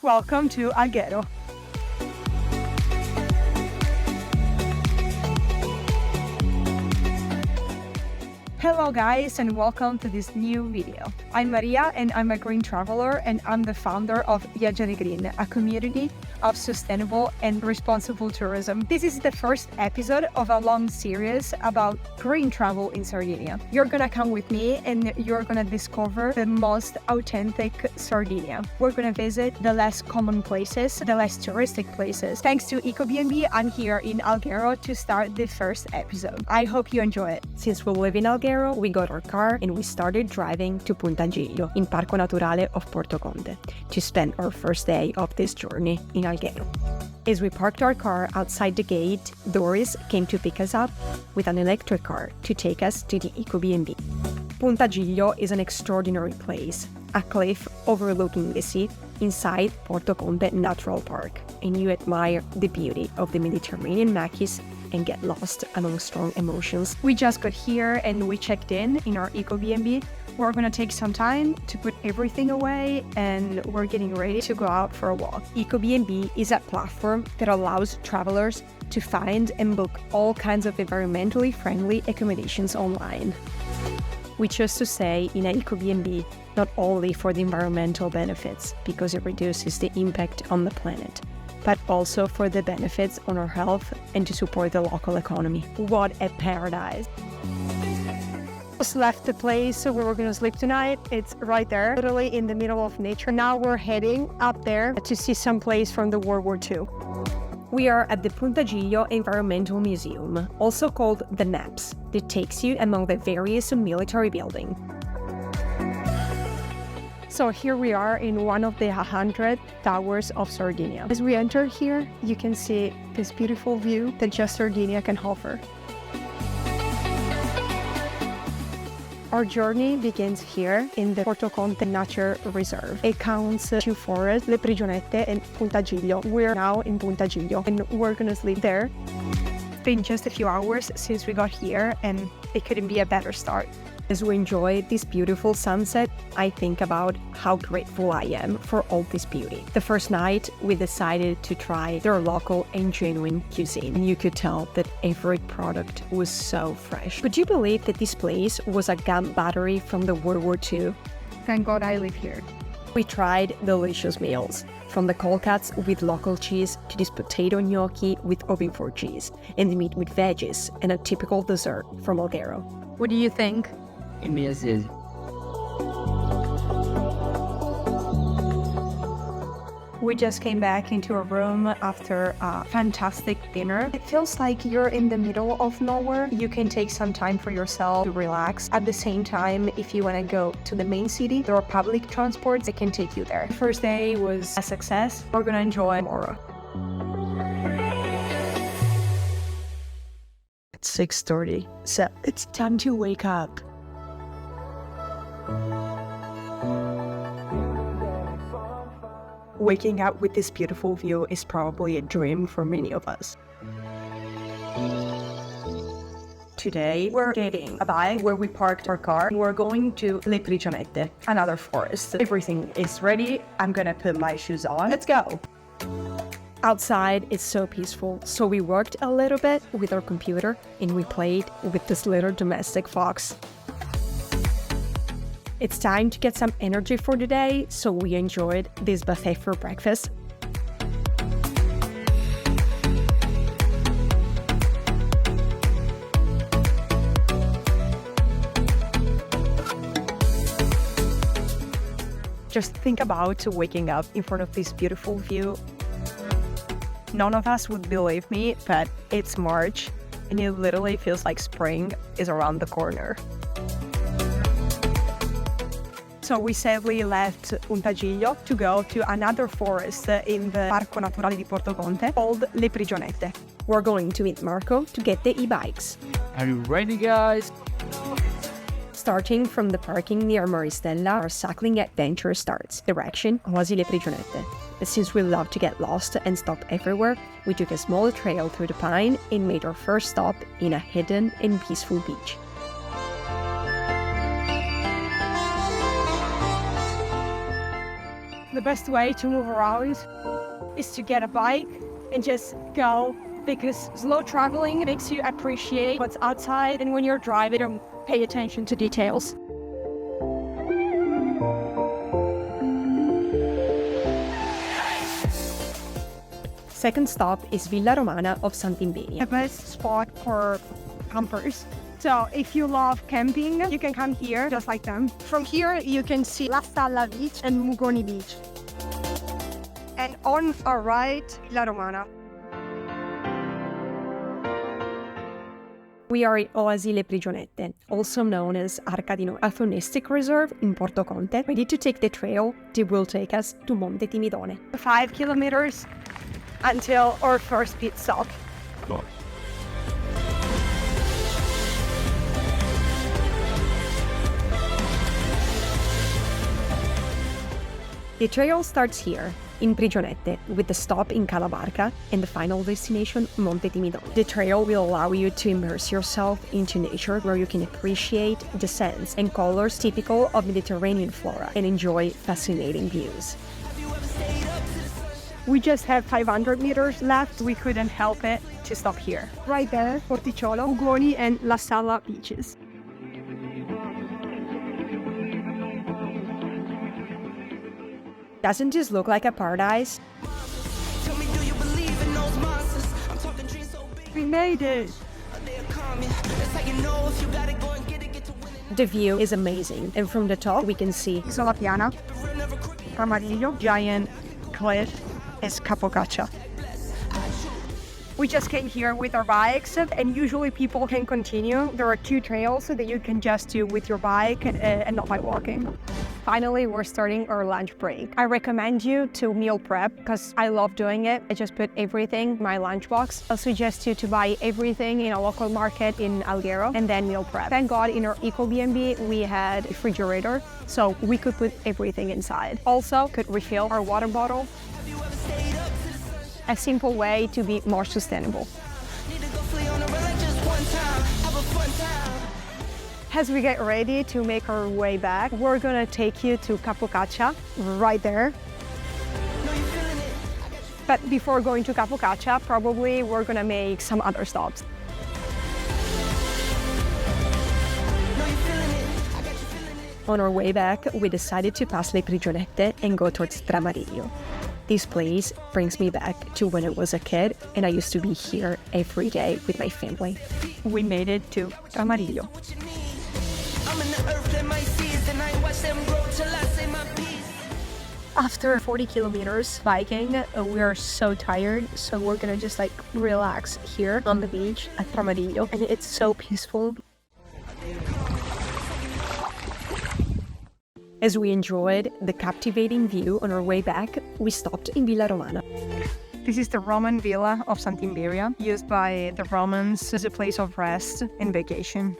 Welcome to Alghero. Hello guys and welcome to this new video. I'm Maria and I'm a green traveler and I'm the founder of Viaggiare Green, a community of sustainable and responsible tourism. This is the first episode of a long series about green travel in Sardinia. You're gonna come with me and you're gonna discover the most authentic Sardinia. We're gonna visit the less common places, the less touristic places. Thanks to EcoBnB, I'm here in Alghero to start the first episode. I hope you enjoy it. Since we live in Alghero, we got our car and we started driving to Alghero in Parco Naturale of Porto Conte to spend our first day of this journey in Alghero. As we parked our car outside the gate, Doris came to pick us up with an electric car to take us to the EcoBnB. Alghero is an extraordinary place, a cliff overlooking the sea inside Porto Conte Natural Park, and you admire the beauty of the Mediterranean maquis and get lost among strong emotions. We just got here and we checked in our EcoBnB. We're gonna take some time to put everything away and we're getting ready to go out for a walk. EcoBnB is a platform that allows travelers to find and book all kinds of environmentally friendly accommodations online. We chose to stay in an EcoBnB not only for the environmental benefits, because it reduces the impact on the planet, but also for the benefits on our health and to support the local economy. What a paradise! Just left the place where we're gonna sleep tonight. It's right there, literally in the middle of nature. Now we're heading up there to see some place from the World War II. We are at the Alghero Environmental Museum, also called the NAPS, that takes you among the various military buildings. So here we are in one of the 100 towers of Sardinia. As we enter here, you can see this beautiful view that just Sardinia can offer. Our journey begins here in the Porto Conte Nature Reserve. It counts two forests, Le Prigionette and Alghero. We're now in Alghero and we're gonna sleep there. It's been just a few hours since we got here and it couldn't be a better start. As we enjoy this beautiful sunset, I think about how grateful I am for all this beauty. The first night, we decided to try their local and genuine cuisine. And you could tell that every product was so fresh. Could you believe that this place was a gun battery from the World War II? Thank God I live here. We tried delicious meals, from the cold cuts with local cheese to this potato gnocchi with oven for cheese, and the meat with veggies, and a typical dessert from Alghero. What do you think? Amazing. We just came back into a room after a fantastic dinner. It feels like you're in the middle of nowhere. You can take some time for yourself to relax. At the same time, if you want to go to the main city, there are public transports that can take you there. The first day was a success. We're gonna enjoy tomorrow. It's 6:30, so it's time to wake up. Waking up with this beautiful view is probably a dream for many of us. Today, we're getting a bike where we parked our car and we're going to Le Prigionette, another forest. Everything is ready. I'm gonna put my shoes on. Let's go! Outside, it's so peaceful, so we worked a little bit with our computer and we played with this little domestic fox. It's time to get some energy for the day, so we enjoyed this buffet for breakfast. Just think about waking up in front of this beautiful view. None of us would believe me, but it's March and it literally feels like spring is around the corner. So we sadly left Alghero to go to another forest in the Parco Naturale di Porto Conte called Le Prigionette. We're going to meet Marco to get the e-bikes. Are you ready, guys? Starting from the parking near Maristella, our cycling adventure starts. Direction, quasi Le Prigionette. But since we love to get lost and stop everywhere, we took a small trail through the pine and made our first stop in a hidden and peaceful beach. the best way to move around is to get a bike and just go, because slow traveling makes you appreciate what's outside, and when you're driving, pay attention to details. Second stop is Villa Romana of Sant'Imbinia. The best spot for campers. So if you love camping, you can come here just like them. From here, you can see La Stalla Beach and Mugoni Beach. And on our right, Villa Romana. We are at Oasi Le Prigionette, also known as Arca di Noè, a faunistic reserve in Porto Conte, ready to take the trail that will take us to Monte Timidone. 5 kilometers until our first pit stop. The trail starts here, in Prigionette, with the stop in Calabarca and the final destination, Monte Timidone. The trail will allow you to immerse yourself into nature, where you can appreciate the scents and colors typical of Mediterranean flora and enjoy fascinating views. We just have 500 meters left. We couldn't help it to stop here. Right there, Porticciolo, Ugoni, and La Stalla beaches. Doesn't this look like a paradise? We made it! The view is amazing, and from the top we can see Isola Piana, Armadillo, giant cliff is Capocaccia. We just came here with our bikes, and usually people can continue. There are 2 trails that you can just do with your bike and not by walking. Finally, we're starting our lunch break. I recommend you to meal prep because I love doing it. I just put everything in my lunchbox. I'll suggest you to buy everything in a local market in Alghero and then meal prep. Thank God in our Eco B&B we had a refrigerator, so we could put everything inside. Also, could refill our water bottle. A simple way to be more sustainable. As we get ready to make our way back, we're gonna take you to Capocaccia, right there. But before going to Capocaccia, probably we're gonna make some other stops. On our way back, we decided to pass Le Prigionette and go towards Tramarillo. This place brings me back to when I was a kid and I used to be here every day with my family. We made it to Tramarillo. After 40 kilometers biking, we are so tired, so we're gonna just relax here on the beach at Tramarillo, and it's so peaceful. As we enjoyed the captivating view on our way back, we stopped in Villa Romana. This is the Roman villa of Sant'Imbiria, used by the Romans as a place of rest and vacation.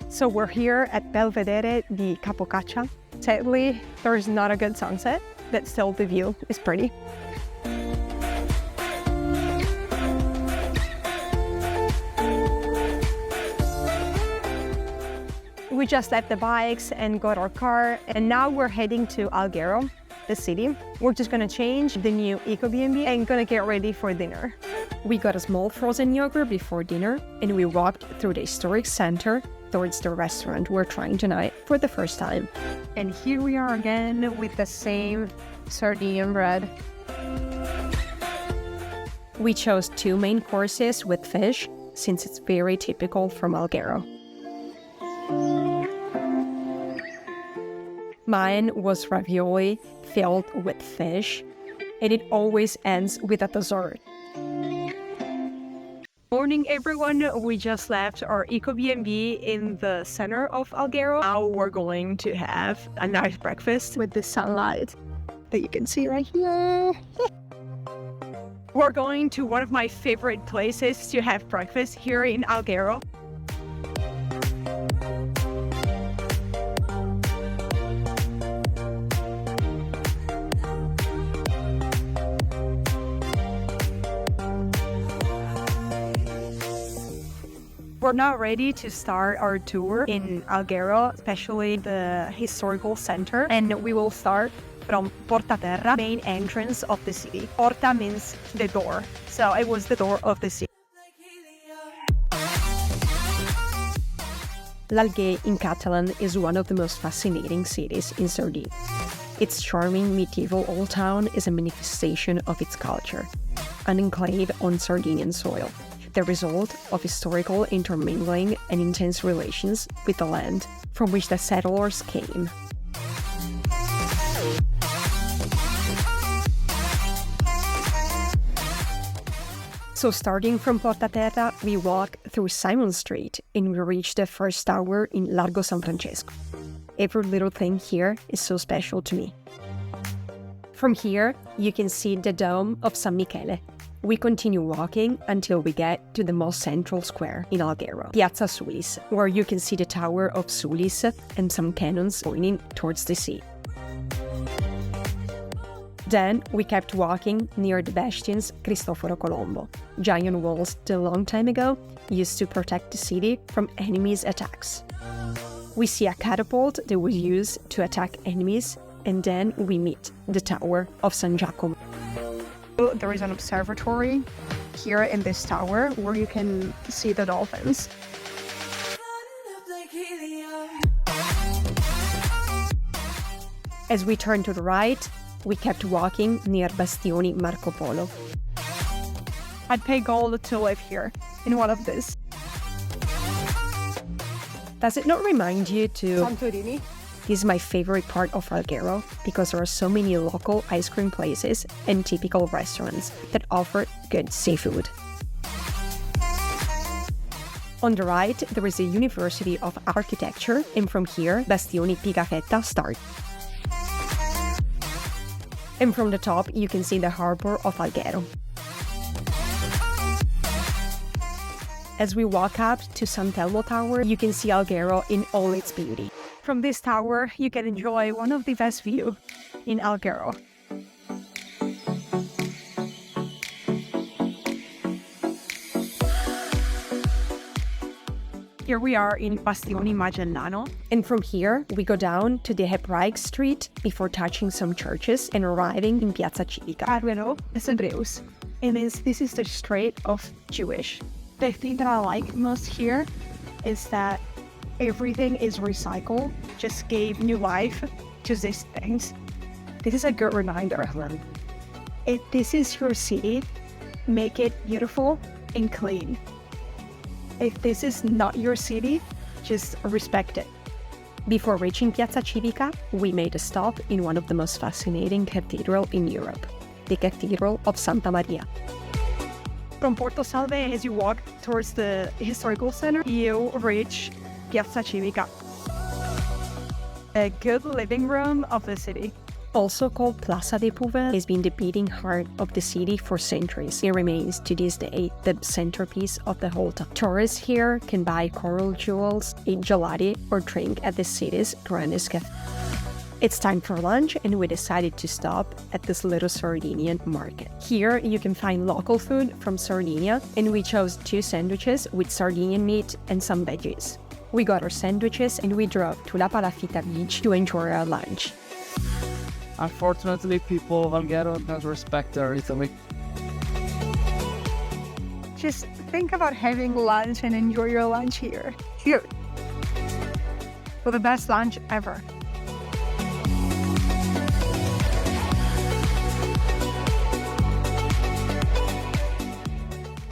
So we're here at Belvedere di Capocaccia. Sadly, there's not a good sunset, but still the view is pretty. We just left the bikes and got our car, and now we're heading to Alghero, the city. We're just gonna change the new Eco B&B and gonna get ready for dinner. We got a small frozen yogurt before dinner, and we walked through the historic center towards the restaurant we're trying tonight for the first time. And here we are again with the same Sardinian bread. We chose 2 main courses with fish, since it's very typical from Alghero. Mine was ravioli filled with fish, and it always ends with a dessert. Morning everyone, we just left our Eco B&B in the center of Alghero. Now we're going to have a nice breakfast with the sunlight that you can see right here. We're going to one of my favorite places to have breakfast here in Alghero. We're now ready to start our tour in Alghero, especially the historical center, and we will start from Porta Terra, main entrance of the city. Porta means the door, so it was the door of the city. L'Alguer in Catalan is one of the most fascinating cities in Sardinia. Its charming medieval old town is a manifestation of its culture, an enclave on Sardinian soil, the result of historical intermingling and intense relations with the land from which the settlers came. So starting from Porta Terra, we walk through Simon Street and we reach the first tower in Largo San Francesco. Every little thing here is so special to me. From here, you can see the dome of San Michele. We continue walking until we get to the most central square in Alghero, Piazza Sulis, where you can see the tower of Sulis and some cannons pointing towards the sea. Then we kept walking near the bastions Cristoforo Colombo, giant walls that a long time ago used to protect the city from enemies' attacks. We see a catapult that was used to attack enemies, and then we meet the tower of San Giacomo. There is an observatory here in this tower where you can see the dolphins. As we turn to the right, we kept walking near Bastioni Marco Polo. I'd pay gold to live here, in one of these. Does it not remind you to... Santorini. This is my favorite part of Alghero because there are so many local ice cream places and typical restaurants that offer good seafood. On the right, there is a University of Architecture, and from here, Bastioni Pigafetta starts. And from the top, you can see the harbor of Alghero. As we walk up to Santello Tower, you can see Alghero in all its beauty. From this tower, you can enjoy one of the best views in Alghero. Here we are in Bastioni Magellano. And from here, we go down to the Hebraic Street before touching some churches and arriving in Piazza Civica. Alghero is Hebrews. It means this is the street of Jewish. The thing that I like most here is that everything is recycled, just gave new life to these things. This is a good reminder. If this is your city, make it beautiful and clean. If this is not your city, just respect it. Before reaching Piazza Civica, we made a stop in one of the most fascinating cathedrals in Europe, the Cathedral of Santa Maria. From Porto Salve, as you walk towards the historical center, you reach Piazza Civica, a good living room of the city. Also called Plaza de Puve, has been the beating heart of the city for centuries. It remains to this day the centerpiece of the whole town. Tourists here can buy coral jewels, eat gelati, or drink at the city's grandest cafe. It's time for lunch, and we decided to stop at this little Sardinian market. Here you can find local food from Sardinia, and we chose 2 sandwiches with Sardinian meat and some veggies. We got our sandwiches and we drove to La Palafita beach to enjoy our lunch. Unfortunately, people of Alghero don't respect our Italy. Just think about having lunch and enjoy your lunch here. Here. For the best lunch ever.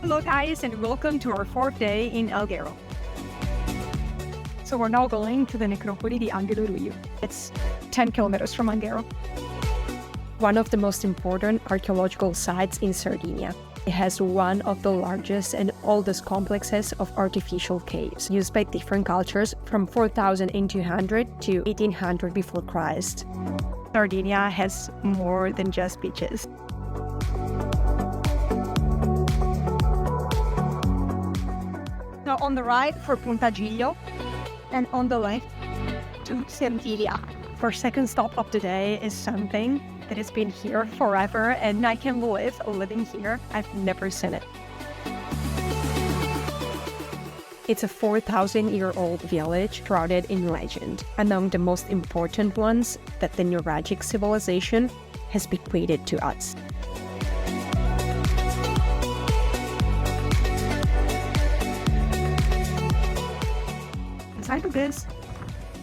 Hello guys, and welcome to our 4th day in Alghero. So we're now going to the necropoli di Angelo Ruiu. It's 10 kilometers from Alghero. One of the most important archaeological sites in Sardinia. It has one of the largest and oldest complexes of artificial caves used by different cultures from 4200 to 1800 before Christ. Sardinia has more than just beaches. Now on the right for Punta Giglio, and on the left to Sardinia. Our second stop of the day is something that has been here forever, and I can't believe living here. I've never seen it. It's a 4,000-year-old village shrouded in legend, among the most important ones that the Nuragic civilization has bequeathed to us. Aside from this,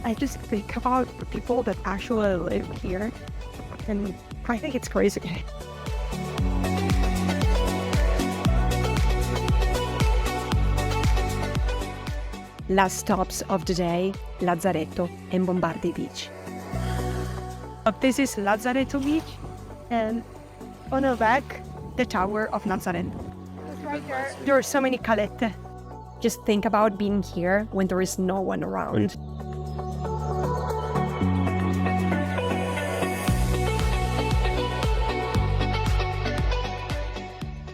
I just think about the people that actually live here, and I think it's crazy. Last stops of the day, Lazzaretto and Bombardi Beach. This is Lazzaretto Beach, and on the back, the Tower of Nazareth. Right there are so many calette. Just think about being here when there is no one around.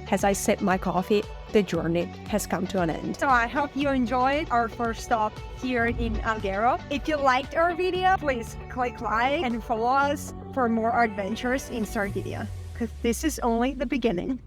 As I sip my coffee, the journey has come to an end. So I hope you enjoyed our first stop here in Alghero. If you liked our video, please click like and follow us for more adventures in Sardinia, because this is only the beginning.